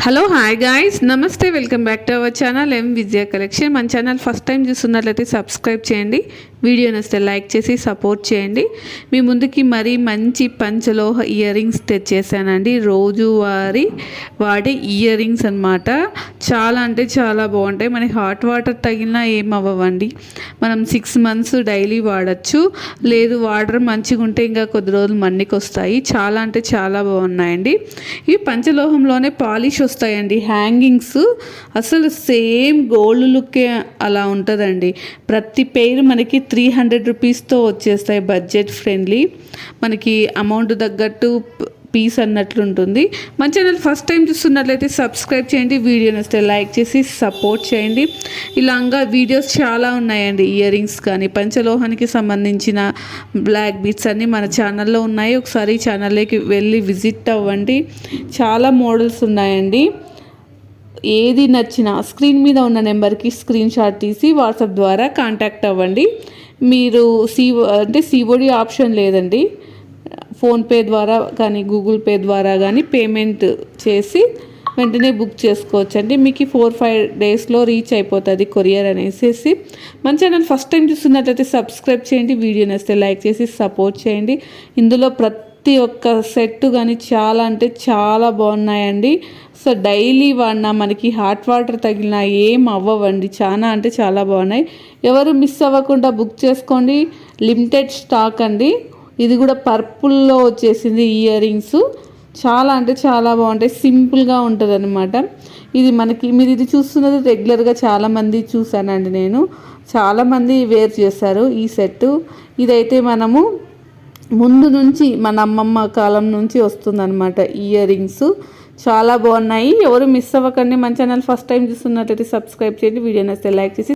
Hello hi guys నమస్తే welcome back to our channel Vijaya collection. మన channel first time చూస్తున్నట్లయితే subscribe చేయండి, video నచ్చితే లైక్ చేసి సపోర్ట్ చేయండి. మీ ముందుకి మరీ మంచి పంచలోహ ఇయర్ రింగ్స్ తెచ్చేసానండి. రోజువారీ వాడే ఇయర్ రింగ్స్ అనమాట. చాలా అంటే చాలా బాగుంటాయి. మనకి హాట్ వాటర్ తగిలినా ఏమవ్వండి. మనం 6 months డైలీ వాడచ్చు. లేదు వాటర్ మంచిగా ఉంటే ఇంకా కొద్ది రోజులు మన్నికి వస్తాయి. చాలా అంటే చాలా బాగున్నాయండి. ఇవి పంచలోహంలోనే పాలిష్ వస్తాయండి. హ్యాంగింగ్స్ అసలు సేమ్ గోల్డ్ లుక్కే అలా ఉంటుందండి. ప్రతి పేరు మనకి 300 రూపీస్తో వచ్చేస్తాయి. బడ్జెట్ ఫ్రెండ్లీ, మనకి అమౌంట్ తగ్గట్టు పీస్ అన్నట్లు ఉంటుంది. మన ఛానల్ ఫస్ట్ టైం చూస్తున్నట్లయితే సబ్స్క్రైబ్ చేయండి, వీడియో నచ్చితే లైక్ చేసి సపోర్ట్ చేయండి. ఇలాగా వీడియోస్ చాలా ఉన్నాయండి. ఇయర్ రింగ్స్ కానీ పంచలోహానికి సంబంధించిన బ్లాక్ బీట్స్ అన్నీ మన ఛానల్లో ఉన్నాయి. ఒకసారి ఛానల్లోకి వెళ్ళి విజిట్ అవ్వండి. చాలా మోడల్స్ ఉన్నాయండి. ఏది నచ్చినా స్క్రీన్ మీద ఉన్న నెంబర్కి స్క్రీన్ షాట్ తీసి వాట్సాప్ ద్వారా కాంటాక్ట్ అవ్వండి. మీరు సిఓడి ఆప్షన్ లేదండి. ఫోన్పే ద్వారా కానీ గూగుల్ పే ద్వారా కానీ పేమెంట్ చేసి వెంటనే బుక్ చేసుకోవచ్చండి. మీకు 4-5 డేస్లో రీచ్ అయిపోతుంది కొరియర్ అనేసి. మన ఛానల్ ఫస్ట్ టైం చూస్తున్నట్లయితే సబ్స్క్రైబ్ చేయండి, వీడియో నచ్చితే లైక్ చేసి సపోర్ట్ చేయండి. ఇందులో ప్రతి ఒక్క సెట్ కానీ చాలా అంటే చాలా బాగున్నాయండి. సో డైలీ వాడినా మనకి హాట్ వాటర్ తగిలినా ఏం అవ్వవండి. చాలా అంటే చాలా బాగున్నాయి. ఎవరు మిస్ అవ్వకుండా బుక్ చేసుకోండి. లిమిటెడ్ స్టాక్ అండి. ఇది కూడా పర్పుల్లో వచ్చేసింది ఇయర్ రింగ్స్. చాలా అంటే చాలా బాగుంటాయి. సింపుల్గా ఉంటుంది అనమాట. ఇది మనకి మీరు ఇది చూస్తున్నది రెగ్యులర్గా చాలామంది చూసానండి. నేను చాలామంది వేర్ చేస్తారు ఈ సెట్. ఇదైతే మనము ముందు నుంచి మన అమ్మమ్మ కాలం నుంచి వస్తుందన్నమాట ఇయర్ రింగ్స్. చాలా బాగున్నాయి. ఎవరు మిస్ అవ్వకండి. మన ఛానల్ ఫస్ట్ టైం చూస్తున్నట్లయితే సబ్స్క్రైబ్ చేయండి, వీడియో నచ్చితే లైక్ చేసి